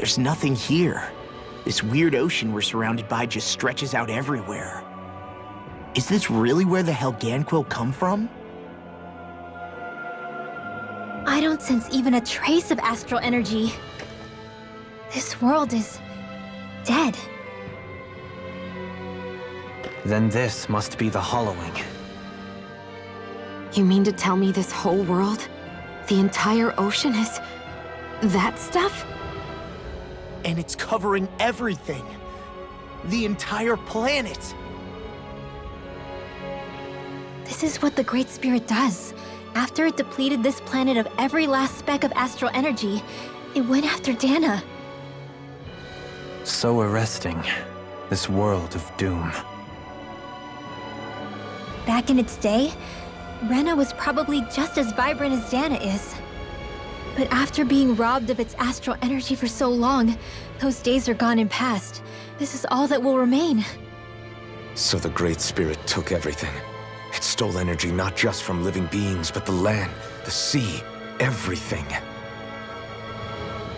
there's nothing here. This weird ocean we're surrounded by just stretches out everywhere. Is this really where the Helganquil come from? I don't sense even a trace of astral energy. This world is dead. Then this must be the hollowing. You mean to tell me this whole world, the entire ocean is that stuff? And it's covering everything. The entire planet. This is what the Great Spirit does. After it depleted this planet of every last speck of astral energy, it went after Dana. So arresting. This world of doom. Back in its day, Rena was probably just as vibrant as Dana is. But after being robbed of its astral energy for so long, those days are gone and past. This is all that will remain. So the Great Spirit took everything. It stole energy not just from living beings, but the land, the sea, everything.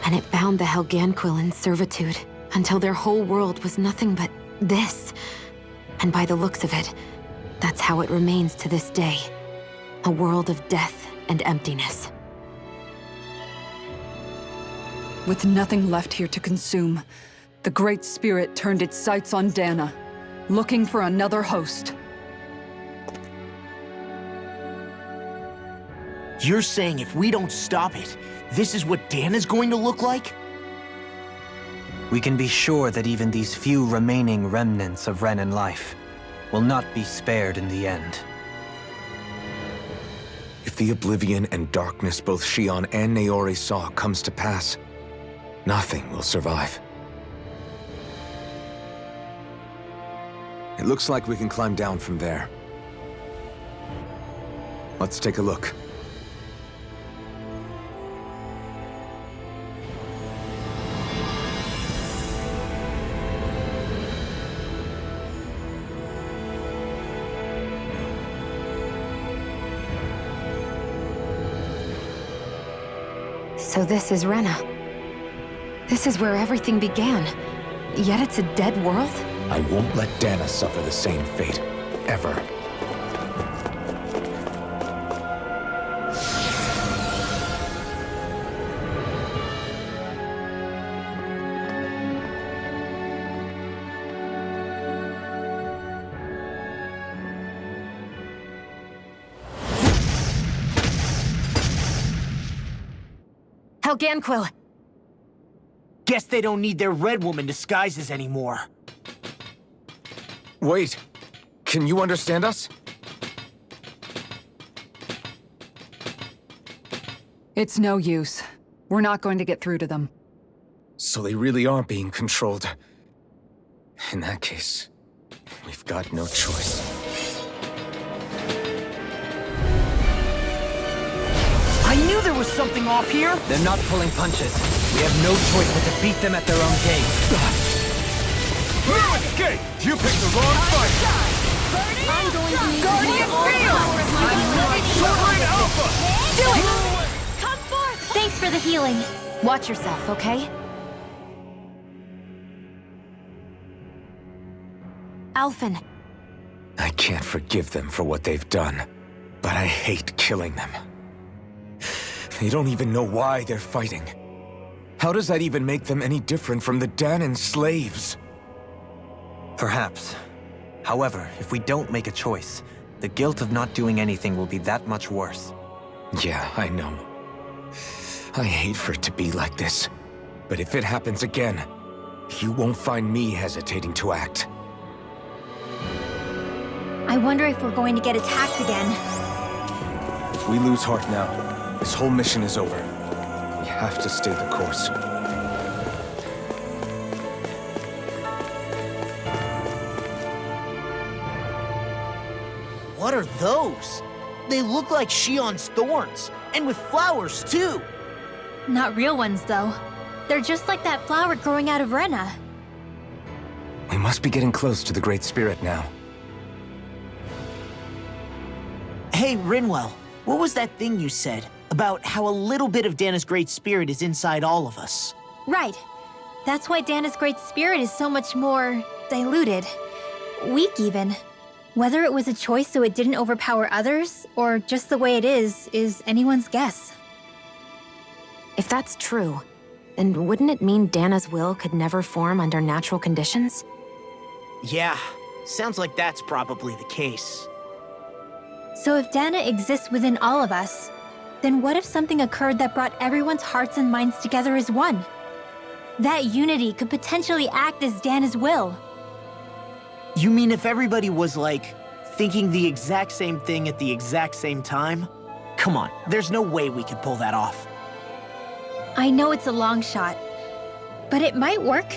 And it bound the Helganquil in servitude until their whole world was nothing but this. And by the looks of it, that's how it remains to this day. A world of death and emptiness. With nothing left here to consume, the Great Spirit turned its sights on Dana, looking for another host. You're saying if we don't stop it, this is what Dana's going to look like? We can be sure that even these few remaining remnants of Renan life will not be spared in the end. If the oblivion and darkness both Shion and Naori saw comes to pass, nothing will survive. It looks like we can climb down from there. Let's take a look. So this is Rena. This is where everything began. Yet it's a dead world? I won't let Dana suffer the same fate, ever. Helganquil! Guess they don't need their Red Woman disguises anymore. Wait, can you understand us? It's no use. We're not going to get through to them. So they really are being controlled. In that case, we've got no choice. I knew there was something off here! They're not pulling punches. We have no choice but to beat them at their own game. No escape! You picked the wrong fight! I'm going to use Guardian all the Field! power of my ability. Sovereign Alpha! Do it! Come forth! Thanks for the healing. Watch yourself, okay? Alphen. I can't forgive them for what they've done, but I hate killing them. They don't even know why they're fighting. How does that even make them any different from the Danan slaves? Perhaps. However, if we don't make a choice, the guilt of not doing anything will be that much worse. Yeah, I know. I hate for it to be like this. But if it happens again, you won't find me hesitating to act. I wonder if we're going to get attacked again. If we lose heart now, this whole mission is over. We have to stay the course. What are those? They look like Shion's thorns, and with flowers too. Not real ones, though. They're just like that flower growing out of Rena. We must be getting close to the Great Spirit now. Hey, Rinwell, what was that thing you said about how a little bit of Dana's Great Spirit is inside all of us? Right. That's why Dana's great spirit is so much more diluted. Weak, even. Whether it was a choice so it didn't overpower others, or just the way it is anyone's guess. If that's true, then wouldn't it mean Dana's will could never form under natural conditions? Yeah, sounds like that's probably the case. So if Dana exists within all of us, then what if something occurred that brought everyone's hearts and minds together as one? That unity could potentially act as Dana's will. You mean if everybody was, like, thinking the exact same thing at the exact same time? Come on, there's no way we could pull that off. I know it's a long shot, but it might work.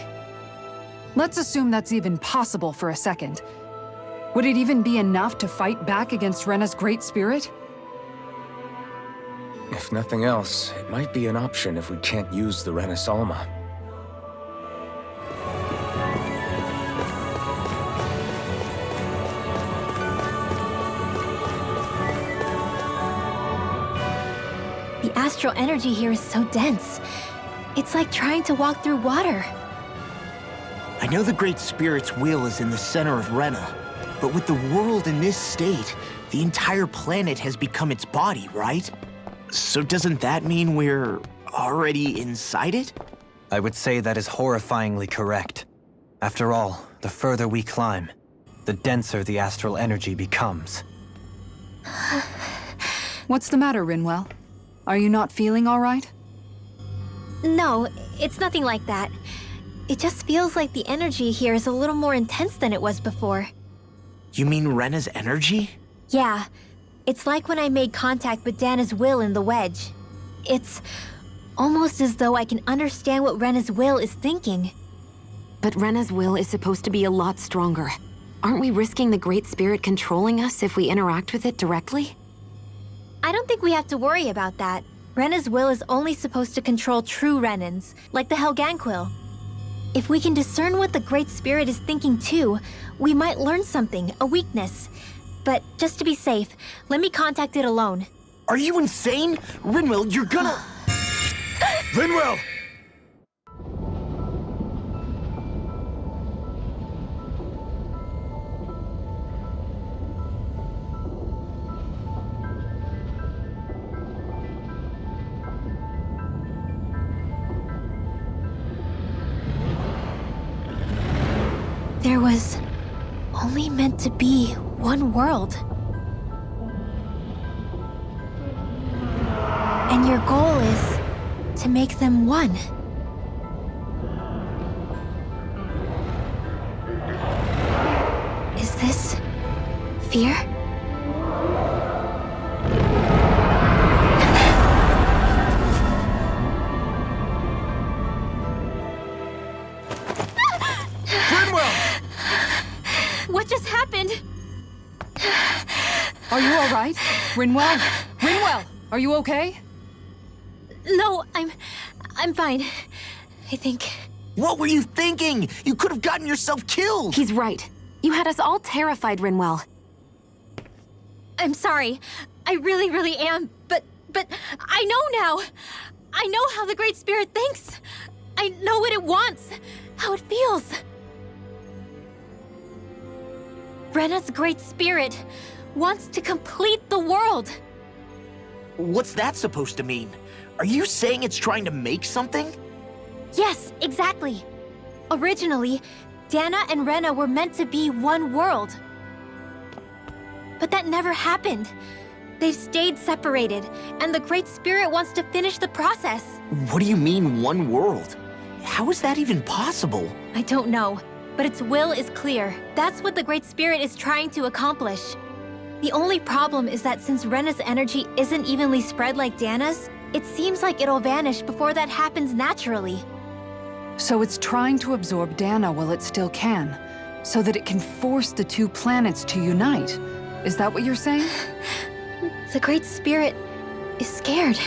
Let's assume that's even possible for a second. Would it even be enough to fight back against Rena's great spirit? If nothing else, it might be an option if we can't use the Rena Alma. The astral energy here is so dense. It's like trying to walk through water. I know the Great Spirit's will is in the center of Rena, but with the world in this state, the entire planet has become its body, right? So doesn't that mean we're already inside it? I would say that is horrifyingly correct. After all, the further we climb, the denser the astral energy becomes. What's the matter, Rinwell? Are you not feeling all right? No, it's nothing like that. It just feels like the energy here is a little more intense than it was before. You mean Rena's energy? Yeah, it's like when I made contact with Dana's will in the wedge. It's almost as though I can understand what Rena's will is thinking. But Rena's will is supposed to be a lot stronger. Aren't we risking the Great Spirit controlling us if we interact with it directly? I don't think we have to worry about that. Rena's will is only supposed to control true Renans, like the Helganquil. If we can discern what the Great Spirit is thinking too, we might learn something, a weakness. But just to be safe, let me contact it alone. Are you insane? Rinwell, you're gonna... Rinwell! There was only meant to be one world. And your goal is to make them one. Is this fear? What just happened? Are you all right? Rinwell? Rinwell, are you okay? No, I'm fine. I think. What were you thinking? You could have gotten yourself killed! He's right. You had us all terrified, Rinwell. I'm sorry. I really am. But I know now. I know how the Great Spirit thinks. I know what it wants, how it feels. Rena's Great Spirit wants to complete the world. What's that supposed to mean? Are you saying it's trying to make something? Yes, exactly. Originally, Dana and Rena were meant to be one world. But that never happened. They've stayed separated, and the Great Spirit wants to finish the process. What do you mean, one world? How is that even possible? I don't know, but its will is clear. That's what the Great Spirit is trying to accomplish. The only problem is that since Rena's energy isn't evenly spread like Dana's, it seems like it'll vanish before that happens naturally. So it's trying to absorb Dana while it still can, so that it can force the two planets to unite. Is that what you're saying? The Great Spirit is scared.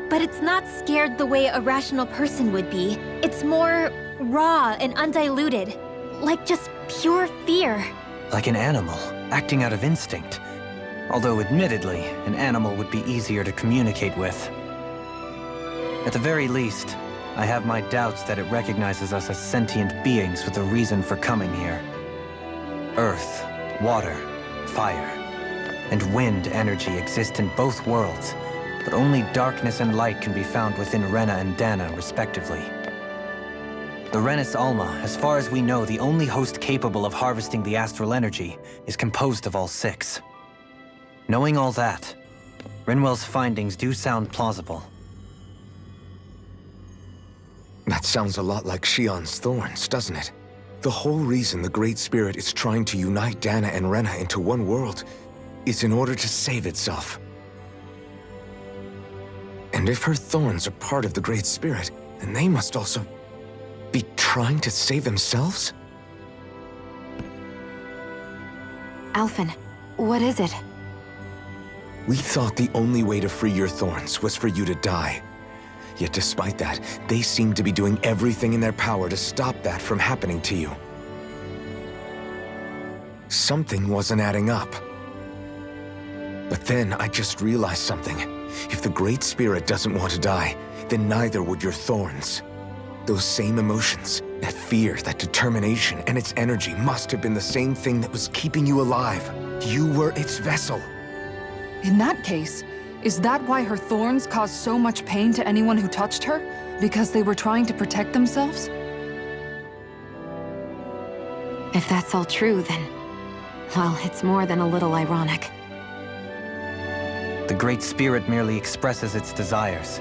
But it's not scared the way a rational person would be. It's more raw and undiluted, like just pure fear. Like an animal, acting out of instinct. Although admittedly, an animal would be easier to communicate with. At the very least, I have my doubts that it recognizes us as sentient beings with a reason for coming here. Earth, water, fire, and wind energy exist in both worlds, but only darkness and light can be found within Rena and Dana, respectively. The Renis Alma, as far as we know, the only host capable of harvesting the astral energy, is composed of all six. Knowing all that, Rinwell's findings do sound plausible. That sounds a lot like Shion's thorns, doesn't it? The whole reason the Great Spirit is trying to unite Dana and Rena into one world is in order to save itself. And if her thorns are part of the Great Spirit, then they must also be trying to save themselves? Alphen, what is it? We thought the only way to free your thorns was for you to die. Yet despite that, they seem to be doing everything in their power to stop that from happening to you. Something wasn't adding up. But then I just realized something. If the Great Spirit doesn't want to die, then neither would your thorns. Those same emotions, that fear, that determination, and its energy must have been the same thing that was keeping you alive. You were its vessel. In that case, is that why her thorns caused so much pain to anyone who touched her? Because they were trying to protect themselves? If that's all true, then... well, it's more than a little ironic. The Great Spirit merely expresses its desires.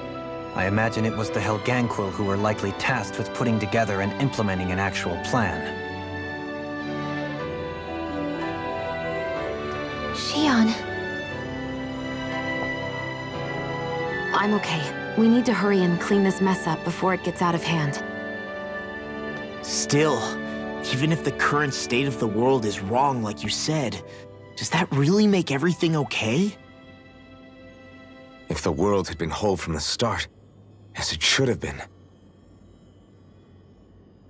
I imagine it was the Helganquil who were likely tasked with putting together and implementing an actual plan. Shion. I'm okay. We need to hurry and clean this mess up before it gets out of hand. Still, even if the current state of the world is wrong like you said, does that really make everything okay? If the world had been whole from the start, as it should have been,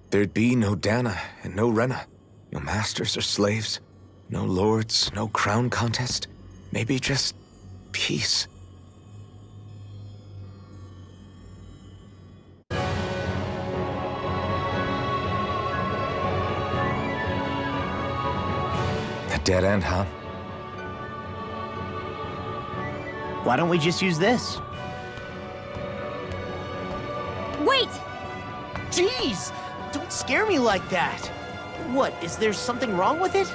there'd be no Dana and no Rena, no masters or slaves, no lords, no crown contest, maybe just peace. A dead end, huh? Why don't we just use this? Wait! Jeez! Don't scare me like that! What, is there something wrong with it?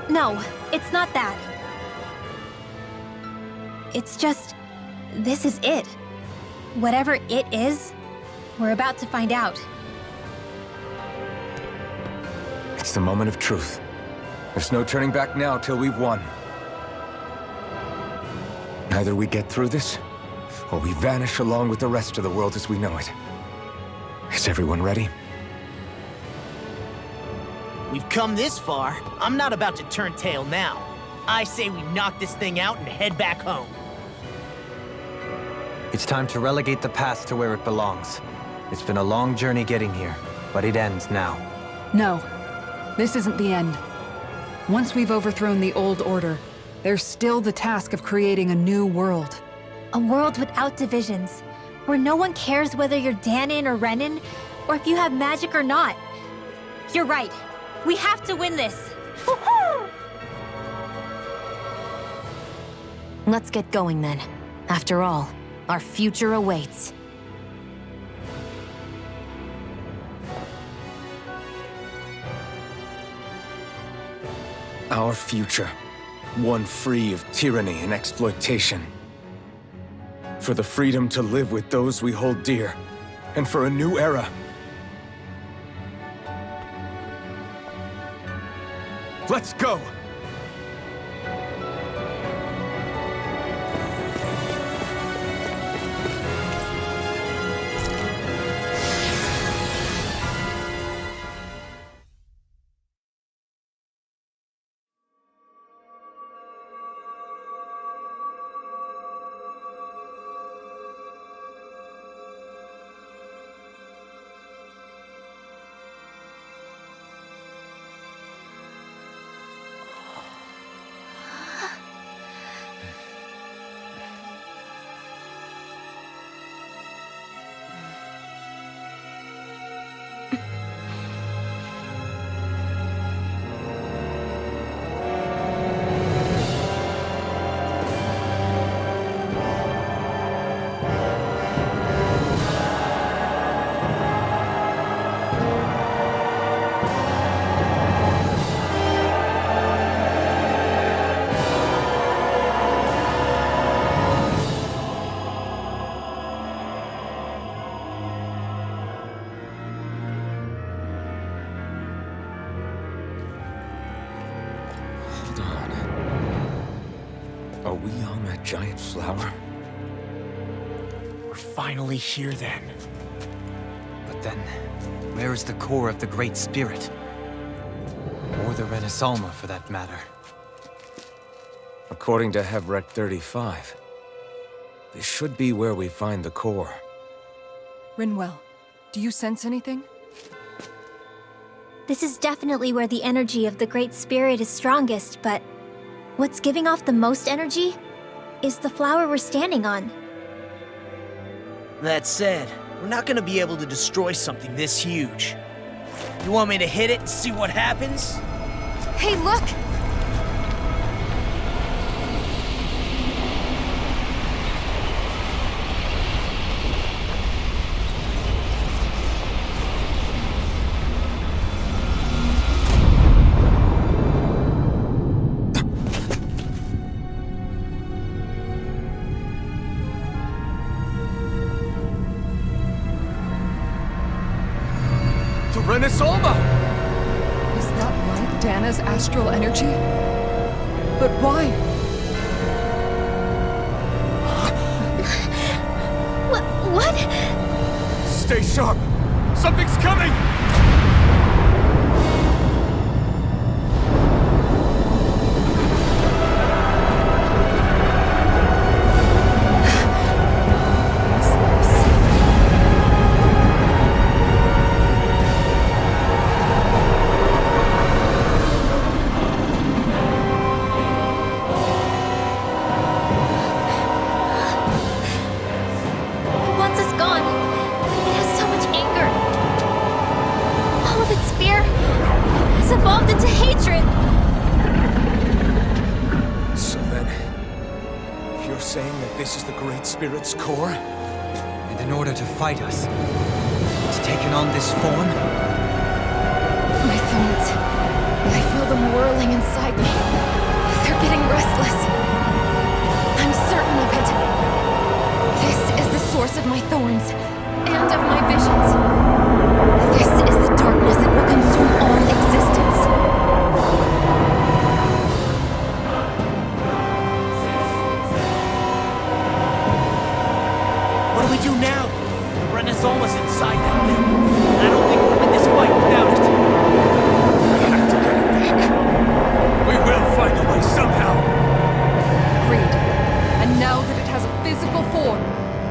No, it's not that. It's just... this is it. Whatever it is, we're about to find out. It's the moment of truth. There's no turning back now till we've won. Either we get through this, or we vanish along with the rest of the world as we know it. Is everyone ready? We've come this far. I'm not about to turn tail now. I say we knock this thing out and head back home. It's time to relegate the past to where it belongs. It's been a long journey getting here, but it ends now. No, this isn't the end. Once we've overthrown the old order, there's still the task of creating a new world. A world without divisions, where no one cares whether you're Danon or Renan, or if you have magic or not. You're right. We have to win this. Let's get going then. After all, our future awaits. Our future, one free of tyranny and exploitation. For the freedom to live with those we hold dear, and for a new era. Let's go! flower. We're finally here then. But then, where is the core of the Great Spirit? Or the Renaissance, for that matter. According to Hevrek 35, this should be where we find the core. Rinwell, do you sense anything? This is definitely where the energy of the Great Spirit is strongest, but what's giving off the most energy is the flower we're standing on. That said, we're not gonna be able to destroy something this huge. You want me to hit it and see what happens? Hey, look! The Renaissance! Is that like Dana's astral energy? But why? What? Stay sharp! Something's coming! Once it's gone, it has so much anger. All of its fear has evolved into hatred. So then, you're saying that this is the Great Spirit's core? And in order to fight us, it's taken on this form? My thorns. I feel them whirling inside me. They're getting restless. I'm certain of it. This is the source of my thorns, and of my visions. This is the darkness that will consume all existence. What do we do now? The Renaissance is inside that thing. And I don't think we'll win this fight without it. We have to get it back. We will find a way somehow. Agreed. And now that it has a physical form,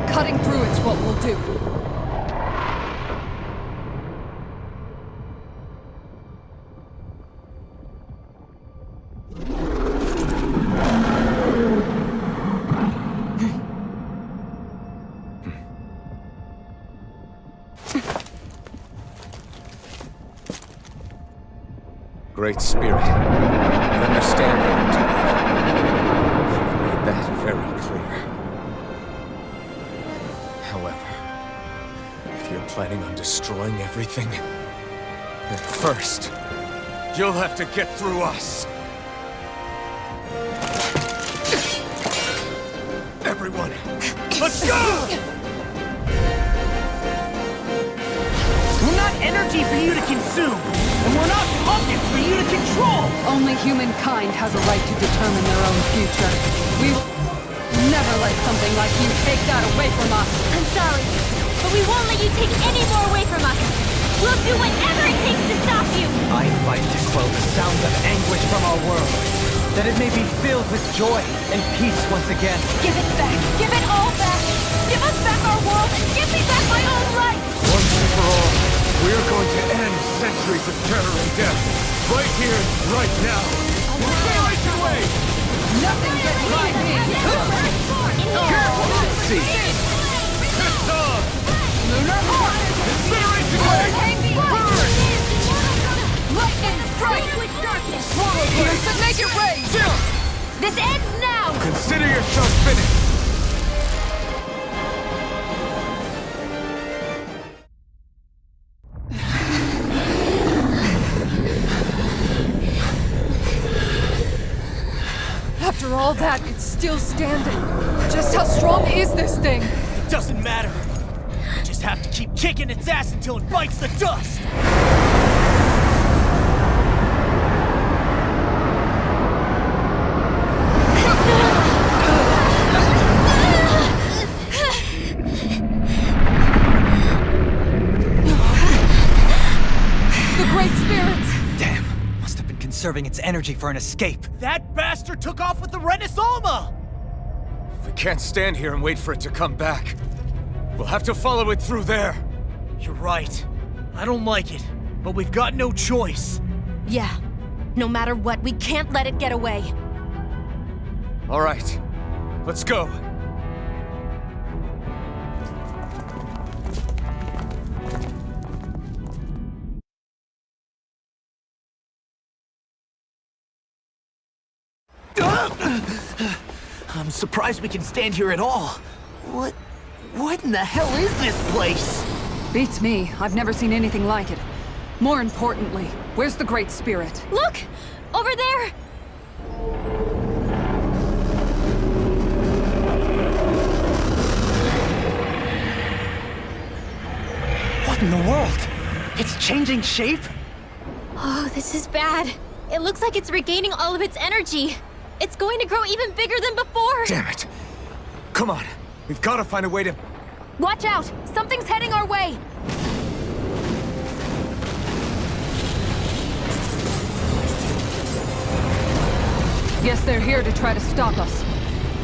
cutting through it's what we'll do. Great Spirit, I understand you want to live. You've made that very clear. However, if you're planning on destroying everything, then first, you'll have to get through us. Everyone, let's go! We're not energy for you to consume, and we're not puppets for you to control! Only humankind has a right to determine their own future. We will never let something like you take that away from us. I'm sorry, but we won't let you take any more away from us. We'll do whatever it takes to stop you. I fight to quell the sound of anguish from our world, that it may be filled with joy and peace once again. Give it back. Give it all back. Give us back our world and give me back my own life. Once and for all, we are going to end centuries of terror and death. Right here, right now. Right away! Nothing gets by me! See. Piss off! Lunar Heart! Incineration wave! Burn! Lightning strike! Swallow blade! The naked ray! This ends now. Consider yourself finished! After all that, it's still standing. Just how strong is this thing? It doesn't matter. We just have to keep kicking its ass until it bites the dust! conserving its energy for an escape. That bastard took off with the Renaissance! We can't stand here and wait for it to come back. We'll have to follow it through there. You're right. I don't like it, but we've got no choice. Yeah. No matter what, we can't let it get away. All right, let's go. I'm surprised we can stand here at all. What in the hell is this place? Beats me. I've never seen anything like it. More importantly, where's the Great Spirit? Look! Over there! What in the world? It's changing shape? Oh, this is bad. It looks like it's regaining all of its energy. It's going to grow even bigger than before. Damn it. Come on, we've got to find a way to... Watch out! Something's heading our way! Guess they're here to try to stop us.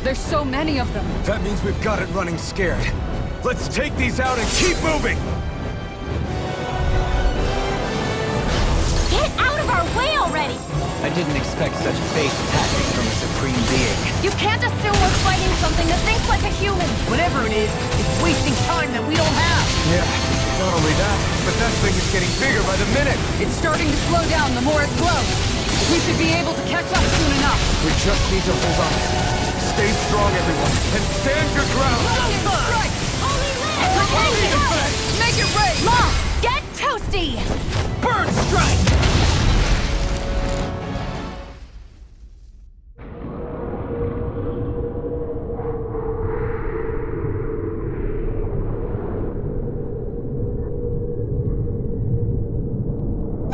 There's so many of them. That means we've got it running scared. Let's take these out and keep moving! Get out of our way already! I didn't expect such base tactics from a supreme being. You can't assume we're fighting something that thinks like a human! Whatever it is, it's wasting time that we don't have. Yeah, not only that, but that thing is getting bigger by the minute. It's starting to slow down the more it grows. We should be able to catch up soon enough. We just need to hold on. Stay strong, everyone, and stand your ground! Strike! Make it rain! Law, get toasty! Bird strike!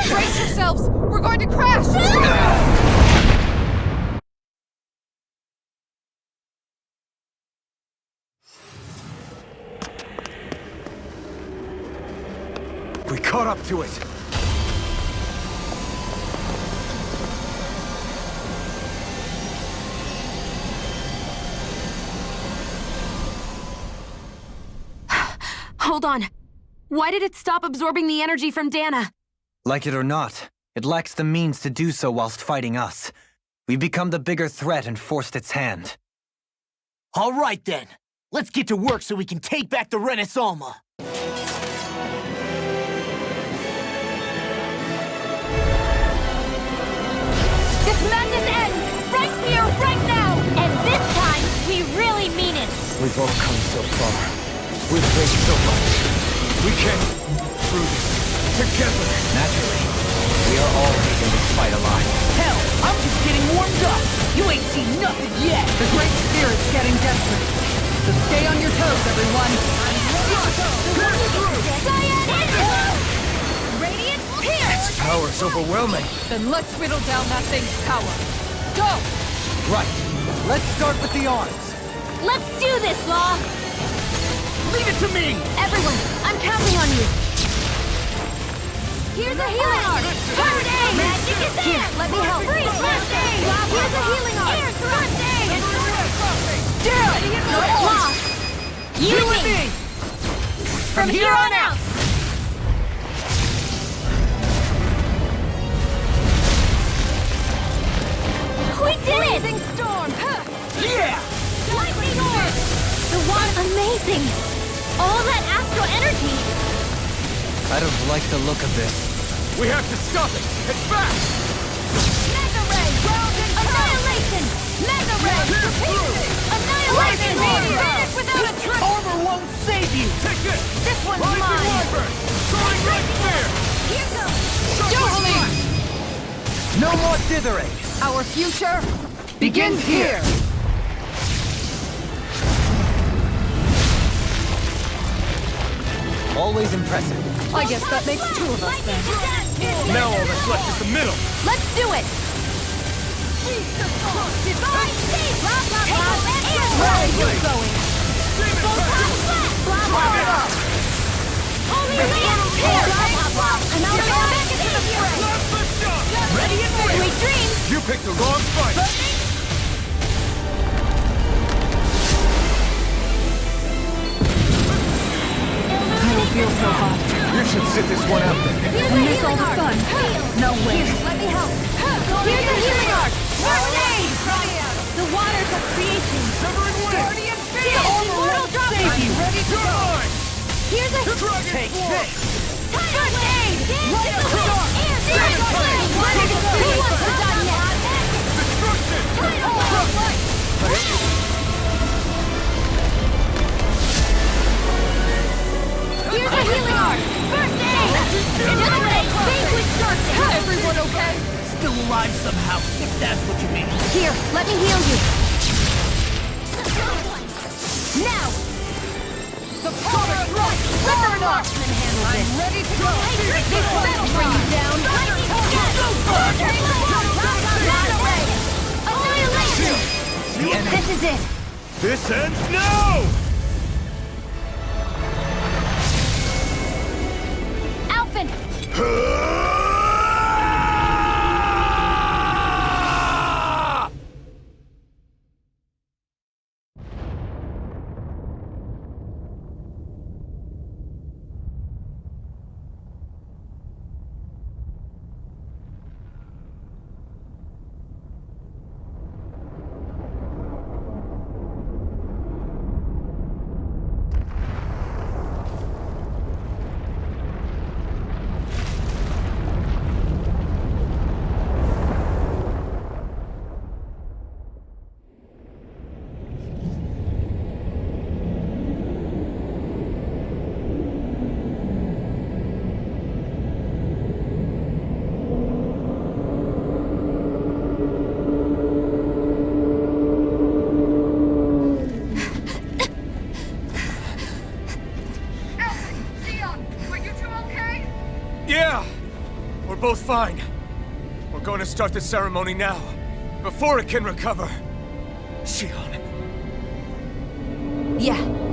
Brace yourselves! We're going to crash! We caught up to it. Hold on. Why did it stop absorbing the energy from Dana? Like it or not, it lacks the means to do so whilst fighting us. We've become the bigger threat and forced its hand. All right then. Let's get to work so we can take back the Renaissance. This madness ends! Right here, right now! And this time, we really mean it! We've all come so far. We've faced so much. We can through this together. Naturally, we are all taking this fight alive. Hell, I'm just getting warmed up. You ain't seen nothing yet. The Great Spirit's getting desperate. So stay on your toes, everyone. Radiant Pierce! Its power's overwhelming. Then let's whittle down that thing's power. Go! Right. Let's start with the arms. Let's do this, Law! Leave it to me! Everyone, I'm counting on you. Here's a healing art! First aid! Magic is there! Here, let me help. Freeze! First aid! Here's a healing art! Air thrust aid! Law! You and me! From here on out! We did it! Blazing storm! Yeah! Lightning orb! The one amazing! All that astral energy! I don't like the look of this. We have to stop it. It's back. Mega ray! Annihilation! Mega ray! Annihilation! Finish without a trace! Armor won't save you! Take this. This one's Rising mine! Wyvern. Going right there. Here goes! Jubilee! No more dithering! Our future begins here! Always impressive. I guess that makes two of us then. Now all that's left is the middle. Let's do it! Where are you going? Ready and ready! picked the wrong fight! I don't feel so hot. You should sit this one out then. And miss all the fun. No way. Let me help. Here's the healing arc. First aid. The waters of creation. Guardian field. Immortal drop. Ready to go. Here's a Take this! first aid. Light up the dark. Who wants to die next? Here's a healing arc. First aid. Eliminate vanquish darkness. Everyone okay? Still alive somehow, if that's what you mean. Here, let me heal you. Now. The power of light! Flicker and Marksman handles it. I'm ready to go! This will bring you down. Annihilation! This is it. This ends now! Alphen! Yeah! We're both fine. We're going to start the ceremony now, before it can recover. Shion. Yeah.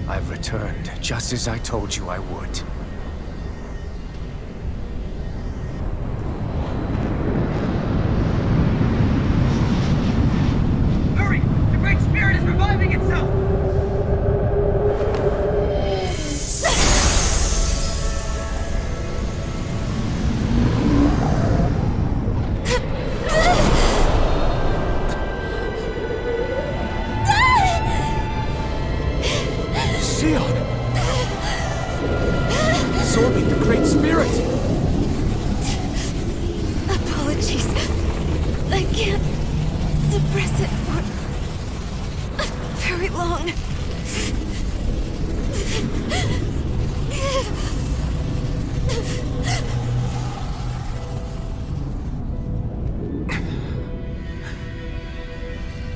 I've returned, just as I told you I would. Hurry! The Great Spirit is reviving itself! Shion! Absorbing the Great Spirit! Apologies. I can't suppress it for very long.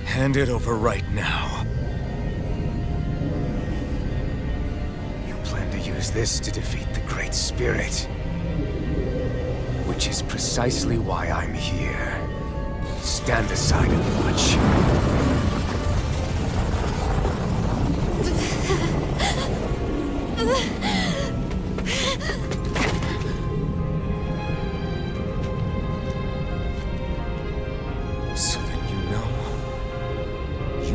Hand it over right now. You plan to use this to defeat the Great Spirit. Which is precisely why I'm here. Stand aside and watch. So then you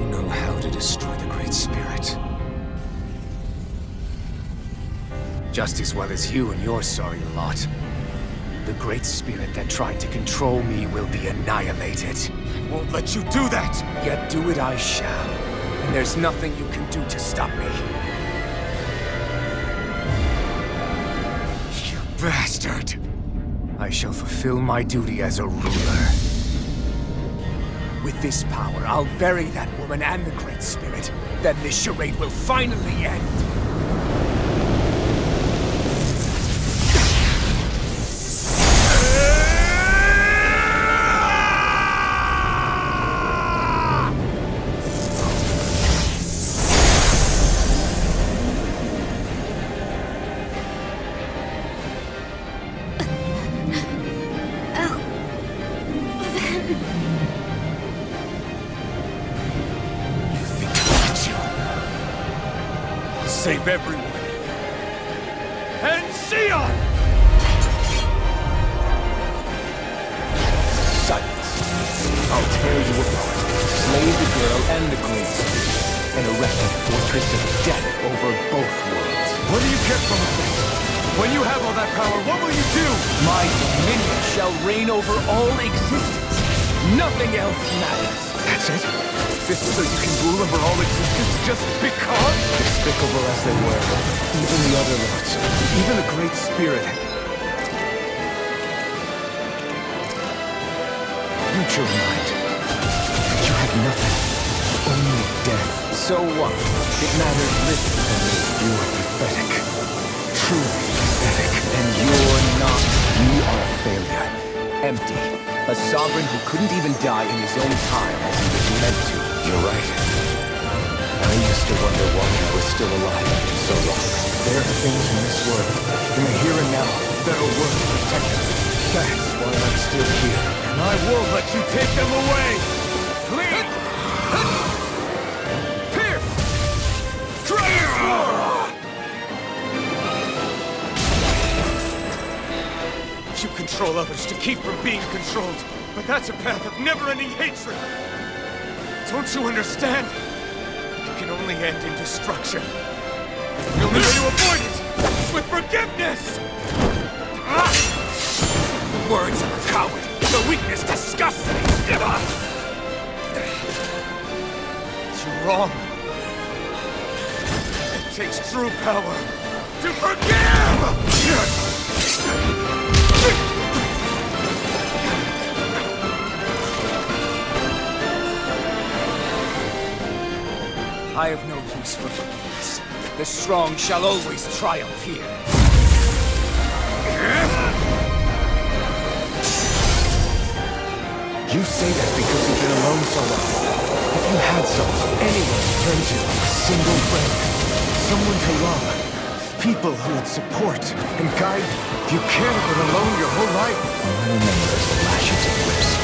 know how to destroy the Great Spirit. Just as well as you and your sorry lot. The Great Spirit that tried to control me will be annihilated. I won't let you do that! Yet do it I shall. And there's nothing you can do to stop me. bastard! I shall fulfill my duty as a ruler. With this power, I'll bury that woman and the Great Spirit. Then this charade will finally end. Save everyone. And Sion! Silence. I'll tear you apart, slay the girl and the Great Spirit, and erect a fortress of death over both worlds. What do you get from this? When you have all that power, what will you do? My dominion shall reign over all existence. Nothing else matters. That's it? This is so you can rule over all existence just because? Despicable as they were, even the other lords, even the Great Spirit. Use your mind. You had nothing. Only death. So what? It matters little to me. You are pathetic. Truly pathetic. And you're not. You are a failure. Empty. A sovereign who couldn't even die in his own time as he was meant to. You're right. I used to wonder why I was still alive after so long. There are things in this world, in the here and now, that are worth protecting. That's why I'm still here. And I won't let you take them away! Flee! Pierce! Transform! You control others to keep from being controlled, but that's a path of never-ending hatred! Don't you understand? It can only end in destruction. The only way to avoid it is with forgiveness! The words of a coward! The weakness disgusts me! You're wrong. It takes true power to forgive! I have no use for forgiveness. The strong shall always triumph here. You say that because you've been alone so long. If you had someone, anyone to turn to, a single friend, someone to love, people who would support and guide you, you can't have been alone your whole life. All I remember is the lashes of whips,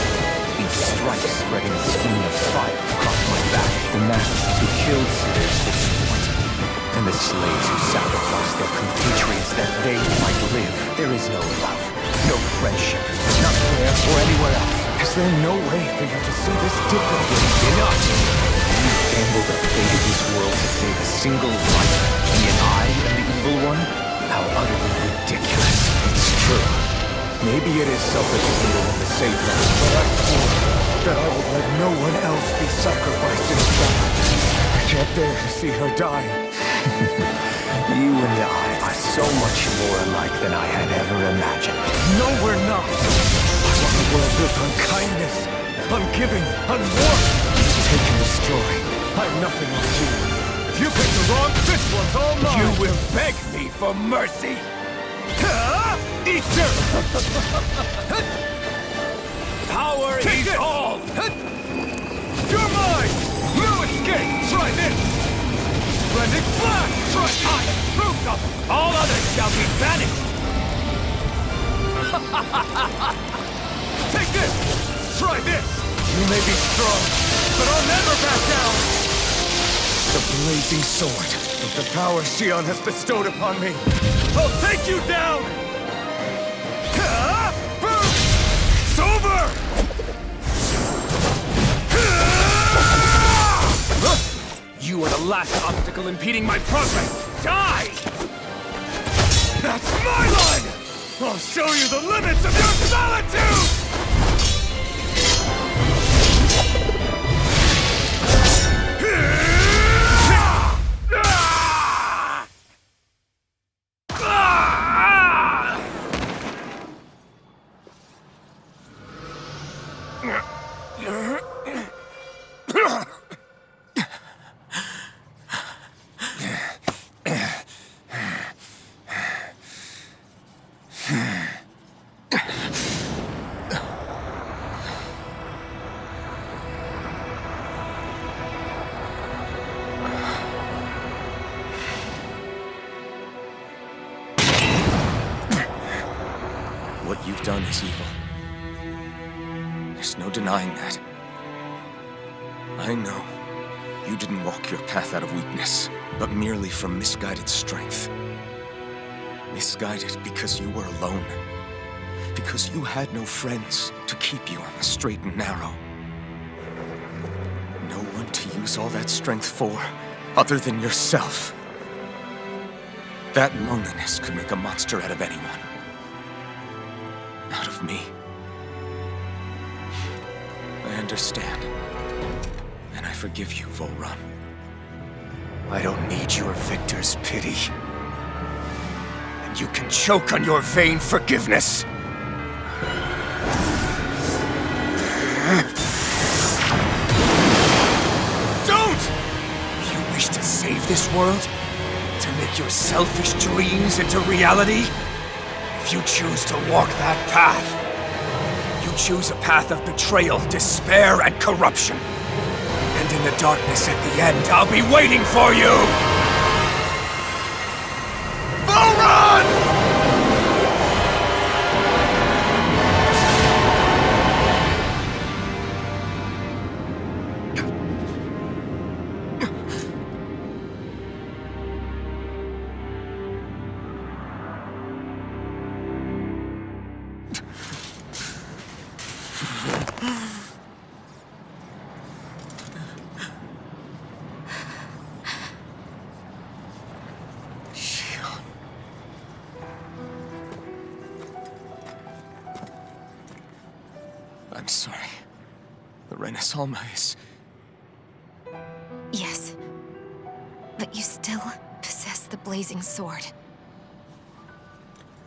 each strike spreading a stream of fire across my back. The masters who killed slaves for sport, and the slaves who sacrificed their compatriots that they might live. There is no love, no friendship, not there or anywhere else. Is there no way for you to see this differently? Enough! You gambled the fate of this world to save a single life. Me and I and the evil one? How utterly ridiculous. It's true. Maybe it is selfish of me to want to save them, but I swore that I would let no one else be sacrificed in its battle. I can't bear to see her die. You and I are so much more alike than I had ever imagined. No, we're not. I want a world built on kindness, on giving, on warmth. Take and destroy. I'm nothing like you. If you pick the wrong, this one's all mine. You will beg me for mercy. Eater! Power is all! You're mine! No escape! Try this! Splendid flash! Try I approved of it! All others shall be banished! Take this! Try this! You may be strong, but I'll never back down! The blazing sword of the power Sion has bestowed upon me! I'll take you down! It's over! You are the last obstacle impeding my progress! Die! That's my line! I'll show you the limits of your solitude! What you've done is evil. There's no denying that. I know you didn't walk your path out of weakness, but merely from misguided strength. Misguided because you were alone. Because you had no friends to keep you on the straight and narrow. No one to use all that strength for, other than yourself. That loneliness could make a monster out of anyone. Out of me. I understand. And I forgive you, Volron. I don't need your victor's pity. And you can choke on your vain forgiveness. Don't! You wish to save this world? To make your selfish dreams into reality? If you choose to walk that path, you choose a path of betrayal, despair, and corruption. And in the darkness at the end, I'll be waiting for you! Volron! I'm sorry. The Renaissance is... Yes. But you still possess the blazing sword.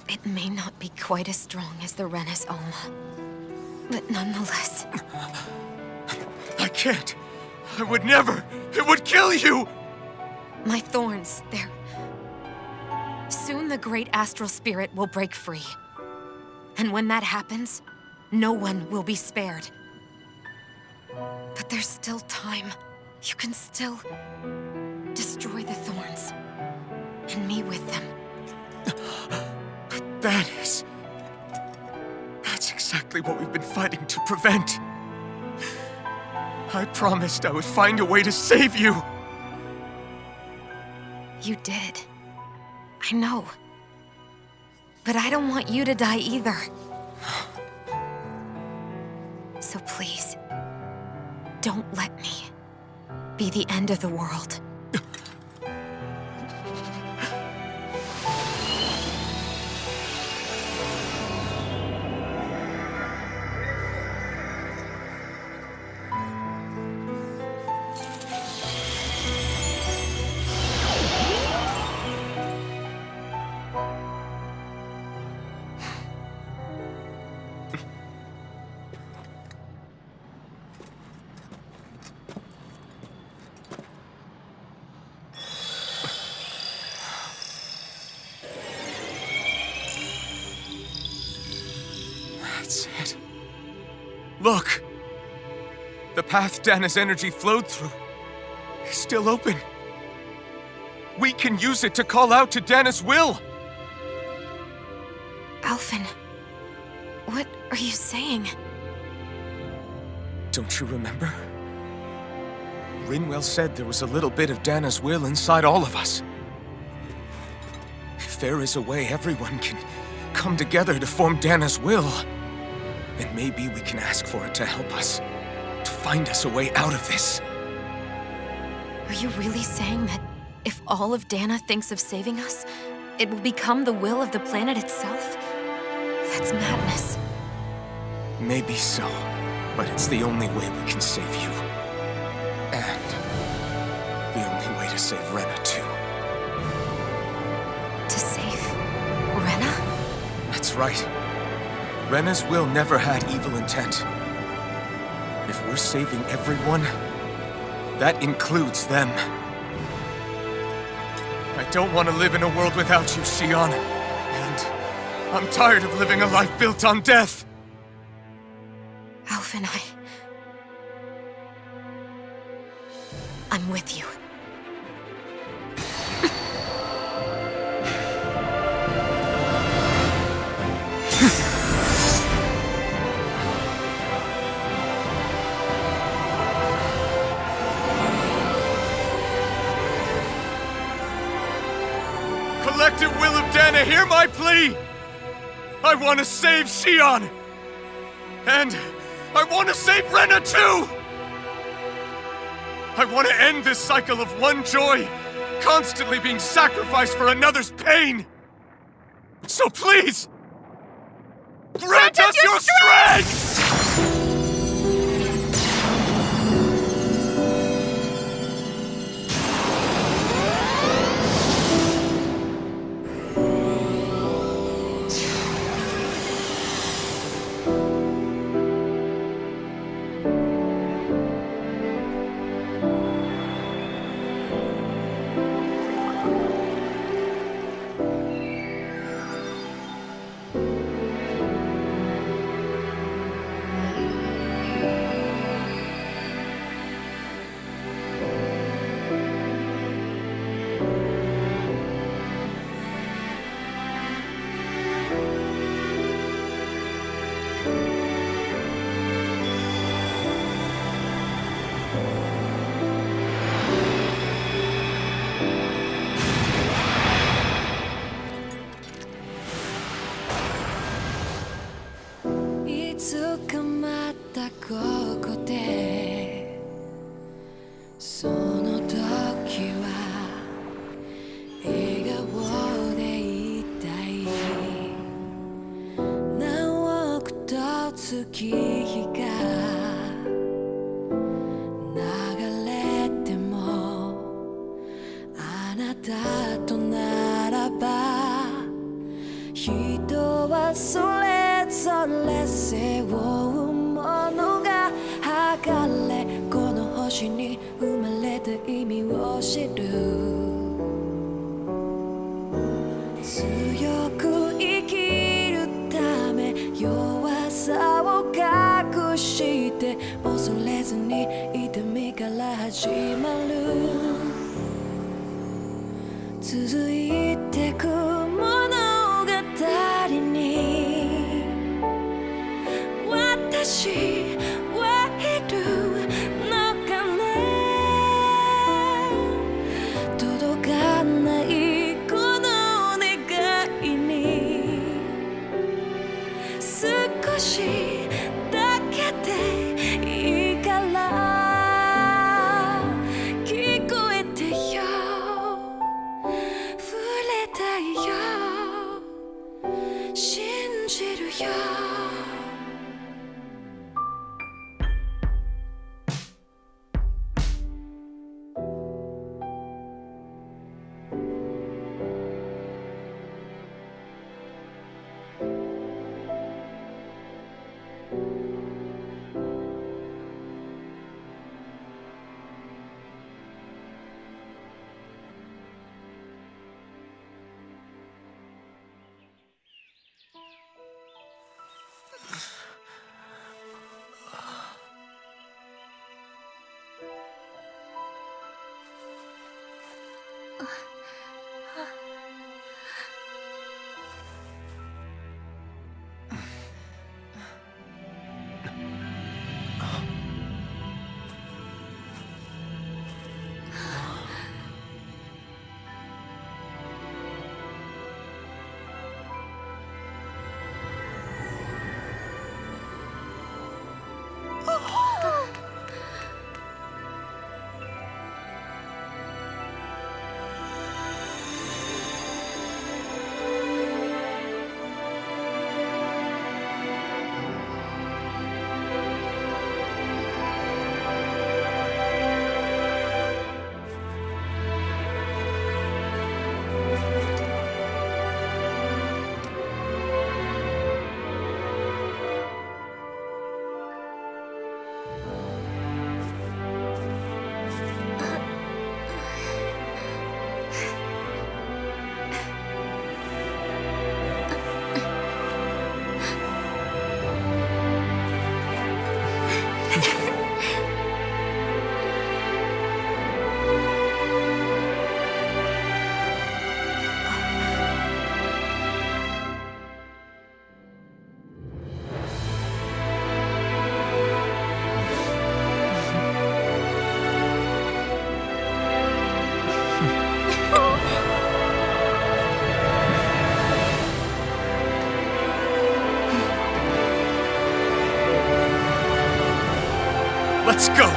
It may not be quite as strong as the Rena's Alma, but nonetheless... I can't! I would never! It would kill you! My thorns, they're... Soon the great astral spirit will break free. And when that happens, no one will be spared. But there's still time. You can still destroy the thorns. And me with them. But that's exactly what we've been fighting to prevent. I promised I would find a way to save you. You did. I know. But I don't want you to die either. So please, don't let me be the end of the world. That's it. Look! The path Dana's energy flowed through is still open. We can use it to call out to Dana's will! Alphen, what are you saying? Don't you remember? Rinwell said there was a little bit of Dana's will inside all of us. If there is a way everyone can come together to form Dana's will, then maybe we can ask for it to help us, to find us a way out of this. Are you really saying that if all of Dana thinks of saving us, it will become the will of the planet itself? That's madness. Maybe so, but it's the only way we can save you. And the only way to save Rena, too. To save Rena? That's right. Rena's will never had evil intent. If we're saving everyone, that includes them. I don't want to live in a world without you, Xion. And I'm tired of living a life built on death. Alpha and I'm with you. Collective will of Dana, hear my plea! I want to save Xion! And I want to save Rena too! I want to end this cycle of one joy, constantly being sacrificed for another's pain! So please, grant us your strength! Let's go!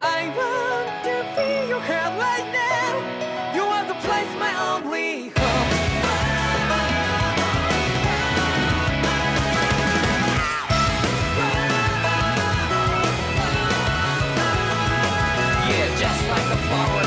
I want to feel your hair right now. You are the place, my only home. Yeah, just like a flower